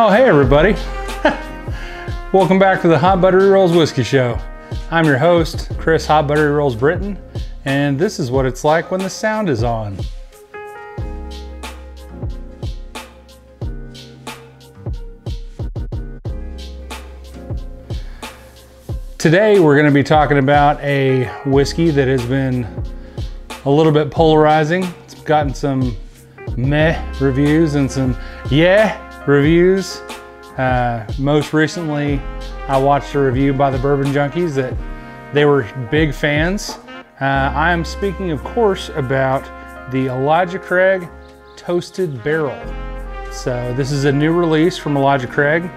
Oh, hey everybody. Welcome back to the Hot Buttery Rolls Whiskey Show. I'm your host, Chris Hot Buttery Rolls Britton, and this is what it's like when the sound is on. Today we're going to be talking about a whiskey that has been a little bit polarizing. It's gotten some meh reviews and some yeah reviews. Most recently, I watched a review by the Bourbon Junkies that they were big fans. I am speaking, of course, about the Elijah Craig Toasted Barrel. So this is a new release from Elijah Craig,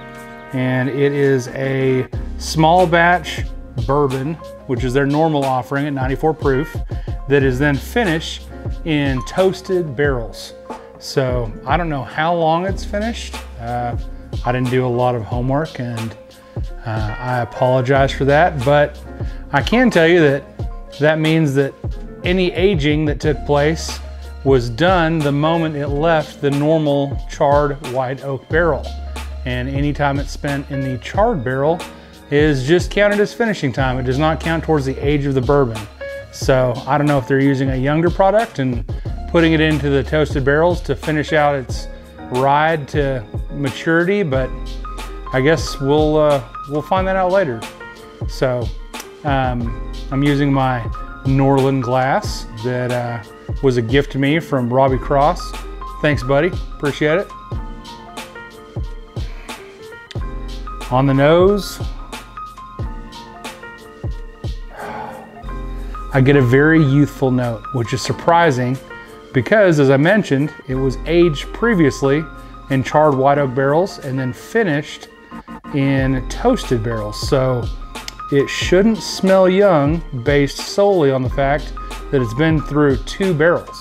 and it is a small batch bourbon, which is their normal offering at 94 proof, that is then finished in toasted barrels. So I don't know how long it's finished. I didn't do a lot of homework, and I apologize for that, but I can tell you that that means that any aging that took place was done the moment it left the normal charred white oak barrel. And any time it's spent in the charred barrel is just counted as finishing time. It does not count towards the age of the bourbon. So I don't know if they're using a younger product and putting it into the toasted barrels to finish out its ride to maturity, but I guess we'll find that out later. So I'm using my Norland glass that was a gift to me from Robbie Cross. Thanks, buddy. Appreciate it. On the nose, I get a very youthful note, which is surprising because, as I mentioned, it was aged previously in charred white oak barrels and then finished in toasted barrels. So it shouldn't smell young based solely on the fact that it's been through 2 barrels.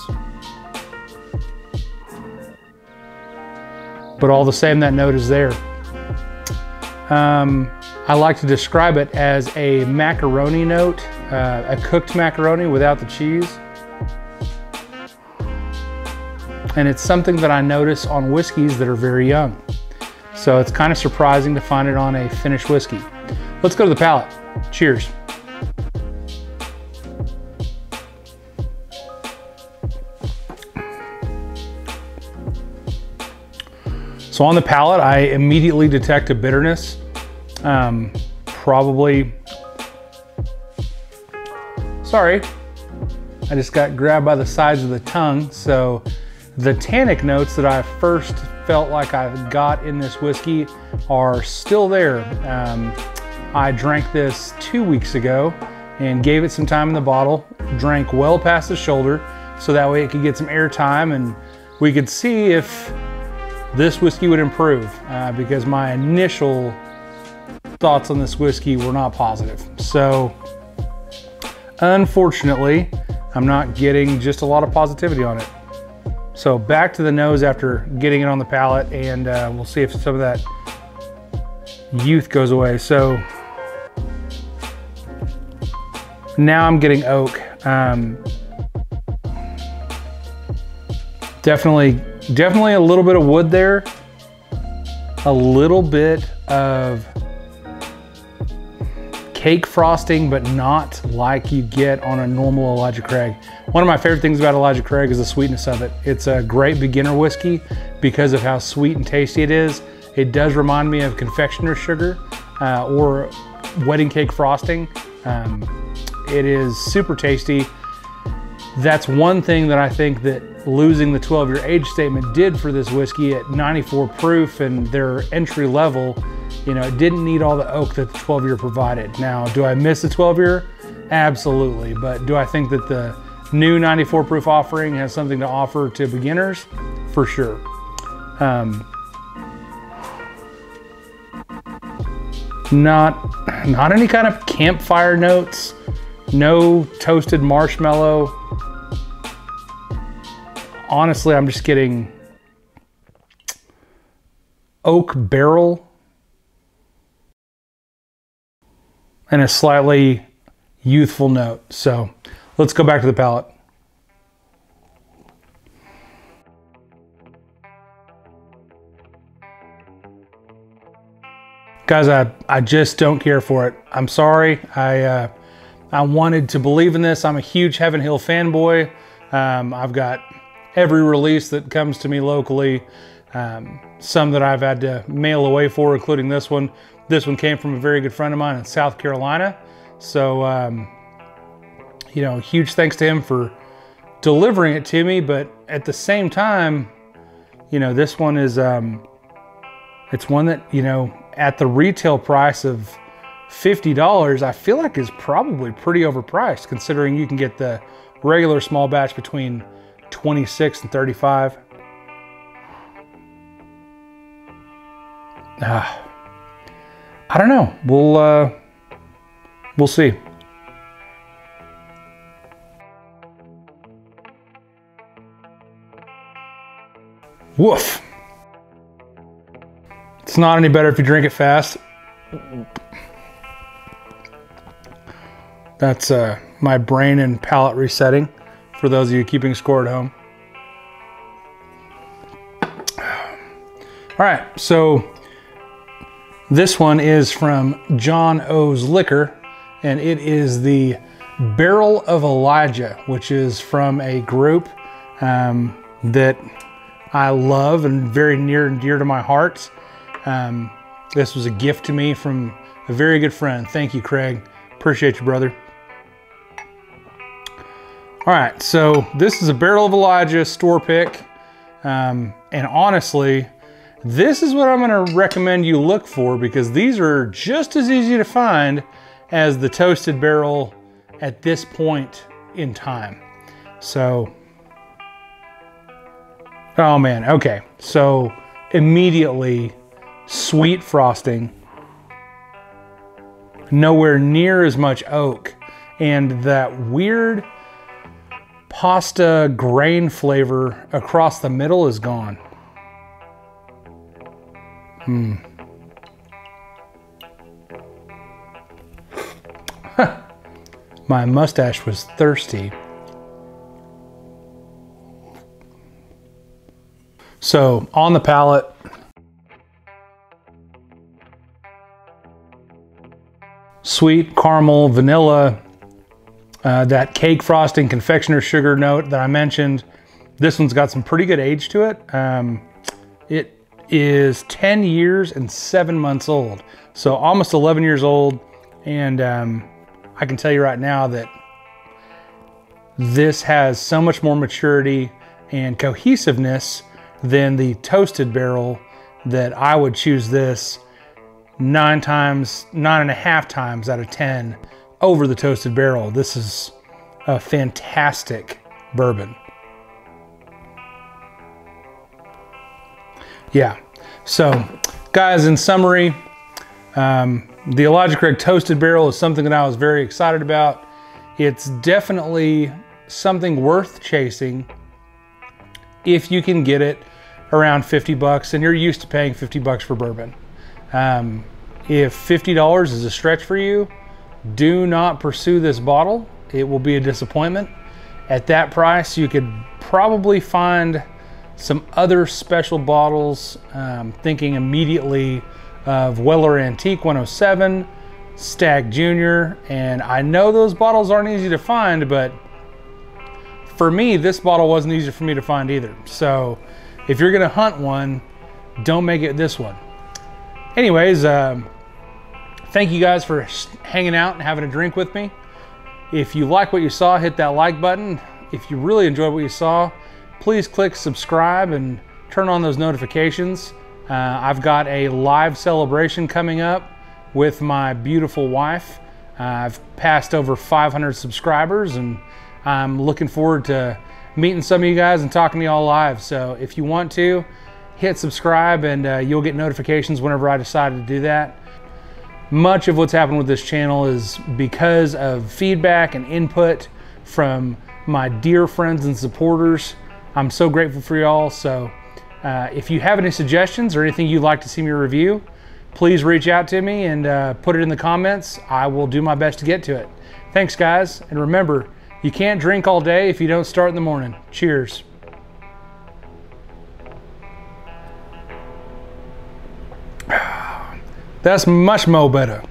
But all the same, that note is there. I like to describe it as a macaroni note, a cooked macaroni without the cheese. And it's something that I notice on whiskeys that are very young. So it's kind of surprising to find it on a finished whiskey. Let's go to the palate. Cheers. So on the palate, I immediately detect a bitterness. Probably, sorry, I just got grabbed by the sides of the tongue. So the tannic notes that I first felt like I got in this whiskey are still there. I drank this 2 weeks ago and gave it some time in the bottle, drank well past the shoulder so that way it could get some air time and we could see if this whiskey would improve, because my initial thoughts on this whiskey were not positive. So unfortunately, I'm not getting just a lot of positivity on it. So back to the nose after getting it on the palate, and we'll see if some of that youth goes away. So now I'm getting oak. Definitely a little bit of wood there. A little bit of cake frosting, but not like you get on a normal Elijah Craig. One of my favorite things about Elijah Craig is the sweetness of it. It's a great beginner whiskey because of how sweet and tasty it is. It does remind me of confectioner's sugar or wedding cake frosting. It is super tasty. That's one thing that I think that losing the 12-year age statement did for this whiskey at 94 proof and their entry level. You know, it didn't need all the oak that the 12-year provided. Now, do I miss the 12-year? Absolutely. But do I think that the new 94 proof offering has something to offer to beginners? For sure. Not any kind of campfire notes. No toasted marshmallow. Honestly, I'm just getting oak barrel and a slightly youthful note. So let's go back to the palate. Guys, I just don't care for it. I'm sorry. I wanted to believe in this. I'm a huge Heaven Hill fanboy. I've got every release that comes to me locally. Some that I've had to mail away for, including this one. This one came from a very good friend of mine in South Carolina. So, you know, huge thanks to him for delivering it to me. But at the same time, you know, this one is, it's one that, you know, at the retail price of $50, I feel like is probably pretty overpriced, considering you can get the regular small batch between 26 and 35. I don't know. We'll see. Woof. It's not any better if you drink it fast. That's my brain and palate resetting for those of you keeping score at home. All right, so this one is from John O's Liquor, and it is the Barrel of Elijah, which is from a group that I love and very near and dear to my heart. This was a gift to me from a very good friend. Thank you, Craig. Appreciate you, brother. All right, so this is a Barrel of Elijah store pick. And honestly, this is what I'm gonna recommend you look for, because these are just as easy to find as the Toasted Barrel at this point in time. So, oh man, okay. So immediately, sweet frosting, nowhere near as much oak, and that weird pasta grain flavor across the middle is gone. My mustache was thirsty. So on the palate, sweet caramel, vanilla, that cake frosting, confectioner sugar note that I mentioned. This one's got some pretty good age to it. It is 10 years and 7 months old. So almost 11 years old. And I can tell you right now that this has so much more maturity and cohesiveness than the Toasted Barrel that I would choose this 9.5 times out of 10 over the Toasted Barrel. This is a fantastic bourbon. Yeah, so guys, in summary, the Elijah Craig Toasted Barrel is something that I was very excited about. It's definitely something worth chasing if you can get it around 50 bucks and you're used to paying 50 bucks for bourbon. If $50 is a stretch for you, do not pursue this bottle. It will be a disappointment. At that price, you could probably find some other special bottles, thinking immediately of Weller Antique 107, Stag Junior, and I know those bottles aren't easy to find, but for me, this bottle wasn't easy for me to find either. So if you're gonna hunt one, don't make it this one. Anyways, thank you guys for hanging out and having a drink with me. If you like what you saw, hit that like button. If you really enjoyed what you saw, please click subscribe and turn on those notifications. I've got a live celebration coming up with my beautiful wife. I've passed over 500 subscribers and I'm looking forward to meeting some of you guys and talking to y'all live. So if you want to, hit subscribe and you'll get notifications whenever I decide to do that. Much of what's happened with this channel is because of feedback and input from my dear friends and supporters. I'm so grateful for y'all. So if you have any suggestions or anything you'd like to see me review, please reach out to me and put it in the comments. I will do my best to get to it. Thanks, guys. And remember, you can't drink all day if you don't start in the morning. Cheers. That's much more better.